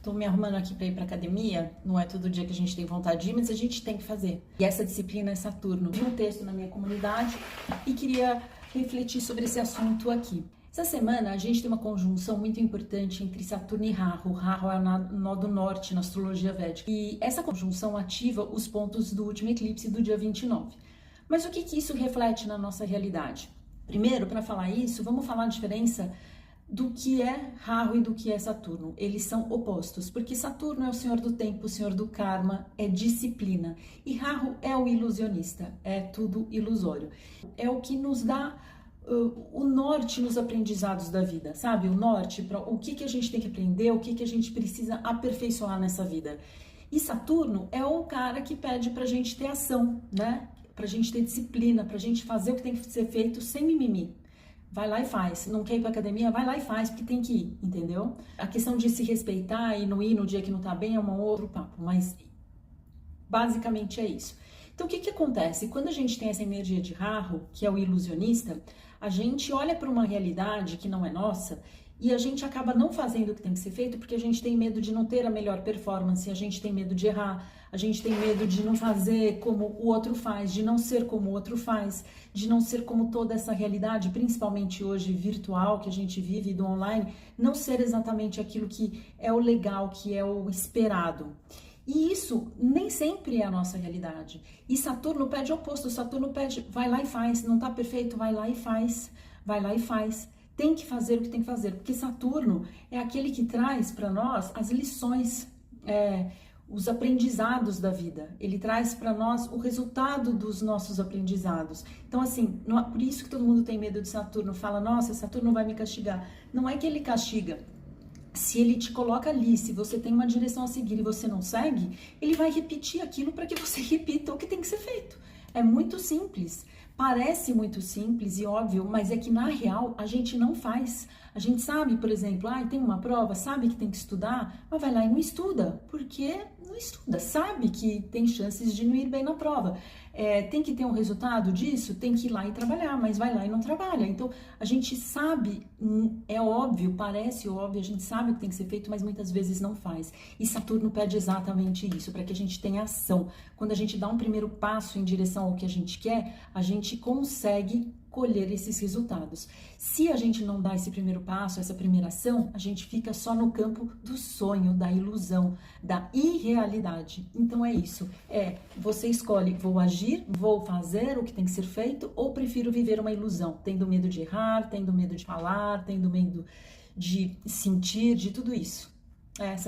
Tô me arrumando aqui para ir para academia. Não é todo dia que a gente tem vontade de ir, mas a gente tem que fazer. E essa disciplina é Saturno. Vi um texto na minha comunidade e queria refletir sobre esse assunto aqui. Essa semana a gente tem uma conjunção muito importante entre Saturno e Rahu. Rahu é o nó do norte na astrologia védica. E essa conjunção ativa os pontos do último eclipse do dia 29. Mas o que isso reflete na nossa realidade? Primeiro, para falar isso, vamos falar a diferença do que é Rahu e do que é Saturno. Eles são opostos, porque Saturno é o senhor do tempo, o senhor do karma, é disciplina. E Rahu é o ilusionista, é tudo ilusório. É o que nos dá o norte nos aprendizados da vida, sabe? O norte para o que a gente tem que aprender, o que a gente precisa aperfeiçoar nessa vida. E Saturno é o cara que pede pra gente ter ação, né? Pra gente ter disciplina, pra gente fazer o que tem que ser feito sem mimimi. Vai lá e faz. Não quer ir pra academia? Vai lá e faz, porque tem que ir, entendeu? A questão de se respeitar e não ir no dia que não tá bem é um outro papo, mas basicamente é isso. Então, o que acontece? Quando a gente tem essa energia de Rahu, que é o ilusionista, a gente olha para uma realidade que não é nossa e a gente acaba não fazendo o que tem que ser feito porque a gente tem medo de não ter a melhor performance, a gente tem medo de errar, a gente tem medo de não fazer como o outro faz, de não ser como o outro faz, de não ser como toda essa realidade, principalmente hoje virtual que a gente vive do online, não ser exatamente aquilo que é o legal, que é o esperado. E isso nem sempre é a nossa realidade. E Saturno pede o oposto. Saturno pede, vai lá e faz. Não tá perfeito? Vai lá e faz. Vai lá e faz. Tem que fazer o que tem que fazer. Porque Saturno é aquele que traz para nós as lições, os aprendizados da vida. Ele traz para nós o resultado dos nossos aprendizados. Então, assim, não é por isso que todo mundo tem medo de Saturno. Fala, nossa, Saturno vai me castigar. Não é que ele castiga. Se ele te coloca ali, se você tem uma direção a seguir e você não segue, ele vai repetir aquilo para que você repita o que tem que ser feito. É muito simples. Parece muito simples e óbvio, mas é que na real a gente não faz. A gente sabe, por exemplo, tem uma prova, sabe que tem que estudar, mas vai lá e não estuda. Porque não estuda, sabe que tem chances de não ir bem na prova. Tem que ter um resultado disso, tem que ir lá e trabalhar, mas vai lá e não trabalha. Então, a gente sabe, é óbvio, parece óbvio, a gente sabe o que tem que ser feito, mas muitas vezes não faz. E Saturno pede exatamente isso, para que a gente tenha ação. Quando a gente dá um primeiro passo em direção ao que a gente quer, a gente consegue colher esses resultados. Se a gente não dá esse primeiro passo, essa primeira ação, a gente fica só no campo do sonho, da ilusão, da irrealidade. Então é isso. Você escolhe, vou agir, vou fazer o que tem que ser feito, ou prefiro viver uma ilusão, tendo medo de errar, tendo medo de falar, tendo medo de sentir, de tudo isso. Essa